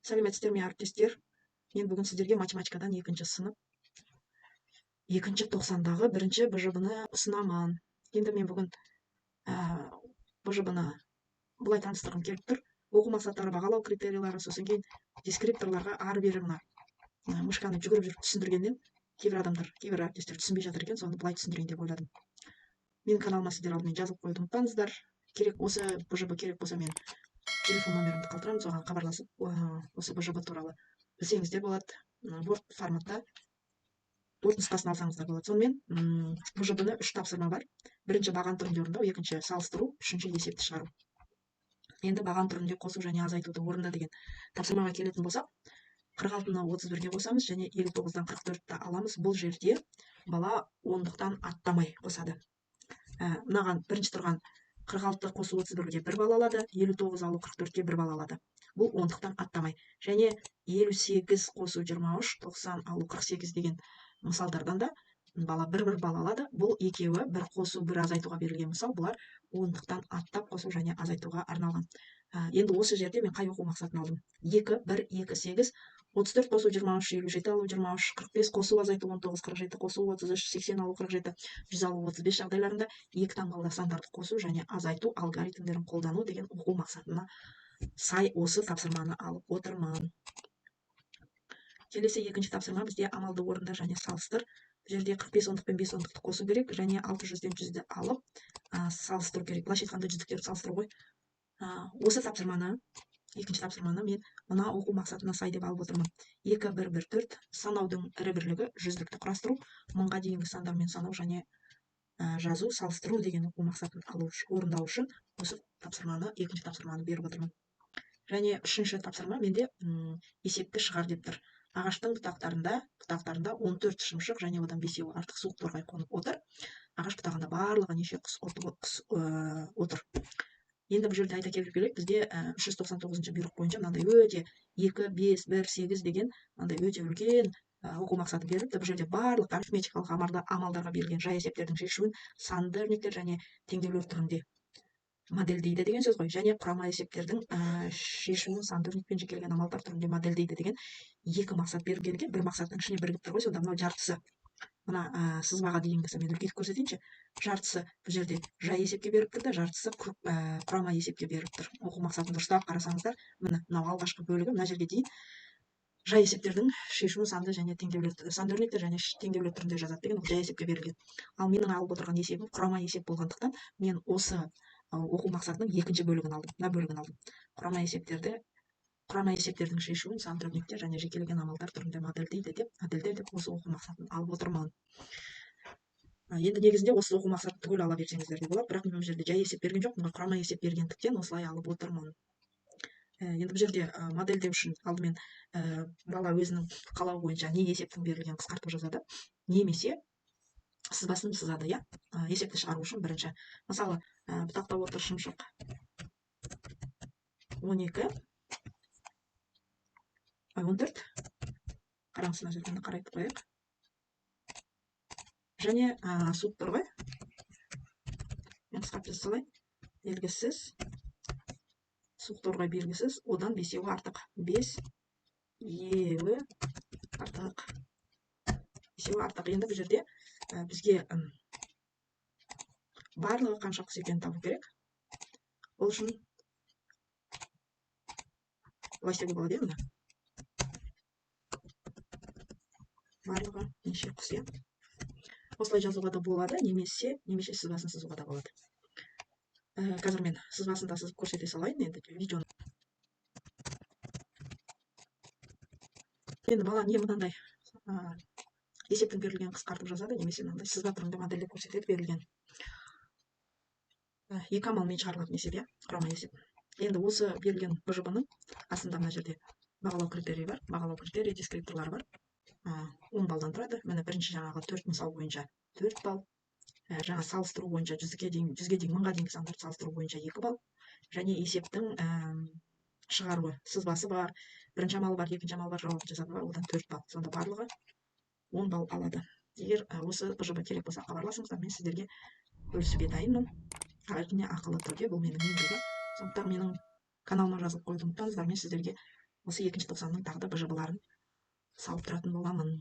Сәлеметсіздер ме, әріптестер? Мен бүгін сіздерге математикадан 2-ші сынып 2-ші тоқсандағы 1-ші БЖБ-ны ұсынамын. Енді мен бүгін БЖБ-ны бұлай таныстырғым келіп тұр. Оқу мақсаттары, бағалау критерийлері, сосын кейін дескрипторларға ары-бері мына мышканы жүгіріп жүріп түсіндіргеннен кейбір адамдар, кейбір әріптестер түсінбей жатыр екен, соны бұлай түсіндірейін деп ойладым. Менің каналыма сіздер алдымен жазылып қоюды ұмытпаңыздар. Керек осы БЖБ керек болса, мен телефон номерімді қалдырамын, соған хабарласып, осы БЖБ туралы білсеңіздер болады. Word форматта Word нұсқасын алсаңыздар болады. Сонымен БЖБ-ны 3 тапсырма бар. Бірінші баған түрінде орындау, екінші салыстыру, үшінші есепті шығару. Енді баған түрінде қосу және азайтуды орында деген тапсырмаға келетін болсақ, 46-ны 31-ге қосамыз және 59-дан 44-ті аламыз. Бұл жерде бала 10-дықтан аттамай қосады. Мынаған бірінші тұрған 46 қосу 31-ге 1 бала алады, 59 алу 44-ге 1 бала алады. Бұл 10-дықтан аттамай. Және 58 қосу 23, 90 алу 48 деген мысалдардан да бала 1 бала алады. Бұл екеуі 1 қосу 1 азайтуға берілген мысал. Бұлар 10-дықтан аттап қосу және азайтуға арналған. Енді осы жерде мен қай оқу мақсатын алдым? 2, 1, 2, 8, 34 қосу 23, 57 алу 23, 45 қосу азайту 19, 47 қосу 33, 80 алу 47, 100 алу 35 жағдайларында 2 таңбалы сандарды қосу және азайту алгоритмдерін қолдану деген оқу мақсатына сай осы тапсырманы алып отырмын. Келесі 2-ші тапсырма бізде амалды орында және салыстыр. Бұл жерде 45 ондық пен 5 ондықты қосу керек және 600-ден 100-ді алып салыстыру керек. Былайша айтқанда жүздіктерді салыстыру ғой. Осы тапсырманы, 2-ші тапсырманы мен мына оқу мақсатына сай деп алып отырмын. 2, 1, 1, 4 санаудың ірі бірлігі жүздікті құрастыру, 1000-ға дейінгі сандармен санау және жазу, салыстыру деген оқу мақсатын орындау үшін осы тапсырманы, 2-ші тапсырманы беріп отырмын. Және 3-ші тапсырма менде есепті шығар деп тұр. Ағаштың бұтақтарында 14 шымшық және одан 5-еуі артық суық торғай қонып отыр. Ағаш бұтағында барлығы неше құс отыр. Енді бұл жерде айта кету керек, бізде 399-ші бұйрық бойынша мынандай өте 2, 5, 1, 8 деген мынандай өте үлкен оқу мақсаты беріліпті. Бұл жерде барлық арифметикалық амалдарға берілген жай есептердің шешуін санды өрнектер және теңдеулер түрінде модельдейді деген сөз ғой. Және құрама есептердің шешуін санды өрнекпен жекелеген амалдар түрінде модельдейді деген 2 мақсат берілген. Бір мақсаттың ішіне бірігіп тұр ғой. Сонда мынау жартысы. Мына сызбаға дейінгісі мен үлкейтіп көрсетейінші. Жартысы бұл жерде жай есепке беріп тұр да, жартысы құрама есепке беріп тұр. Оқу мақсатын дұрыстап қарасаңыздар, мынау алғашқы бөлігі, мына жерге дейін жай есептердің шешуін санды өрнектер және теңдеулер түрінде жазады деген жай есепке берілген. Ал менің алып отырған есебім құрама есеп болғандықтан, мен осы оқу мақсатының 2-ші бөлігін алдым. Мына бөлігін алдым. Құрама есептердің шешуін санды өрнектер және жекелеген амалдар түрінде модельдейді деп осы оқу мақсатын алып отырмын. Енді негізінде осы оқу мақсатын түгел ала берсеңіздер де болады, бірақ мен бұл жерде жай есеп берген жоқ, мына құрама есеп бергендіктен осылай алып отырмын. Енді бұл жерде модельдеу үшін алдымен бала өзінің қалауы бойынша не есептің берілген қысқартып жазады, немесе сызбасын сызады, есепті шығару үшін бірінші. Мысалы, бұтақта отыр шымшық 14, қараңызына жерден қарайтып қояйық. Және суық торғай, мен қысқартып жаза салайын, белгісіз, суық торғай белгісіз, одан 5-еуі артық. 5-еуі артық. 5-еуі артық. Енді бұл жерде бізге барлығы қанша құс екенін табу керек. Ол үшін былай істеуге болады, мына барлығы неше құс. Осылай жазуға да болады, немесе сызбасын сызуға да болады. Қазір мен сызбасын да сызып көрсете салайын, енді видеоны. Енді бала не мынандай есептің берілген қысқартып жазады, немесе мынандай сызба түрінде модельдеп көрсетеді берілген. 2 амалмен шығарылатын есеп, құрама есеп. Енді осы берілген БЖБ-ның астында мына жерде бағалау критерийі бар, бағалау критерийі дескрипторлары бар. 10 балдан тұрады. Міне бірінші жаңағы 4 мысал бойынша 4 бал. Жаңа салыстыру бойынша 100-ге дейін, 1000-ға дейінгі сандарды салыстыру бойынша 2 бал. Және есептің шығаруы сызбасы бар, бірінші амалы бар, екінші амалы бар, жауабын жазады бар, одан 4 бал. Сонда барлығы 10 бал алады. Егер осы БЖБ керек болса, хабарласыңыздар, мен сіздерге бөлісуге дайынмын. Әрине ақылы түрде, бұл менің еңбегім. Сондықтан менің каналыма жазылып қоюды ұмытпаңыздар, мен сіздерге осы екінші тоқсанның тағы да бжб ларын салып тұратын боламын.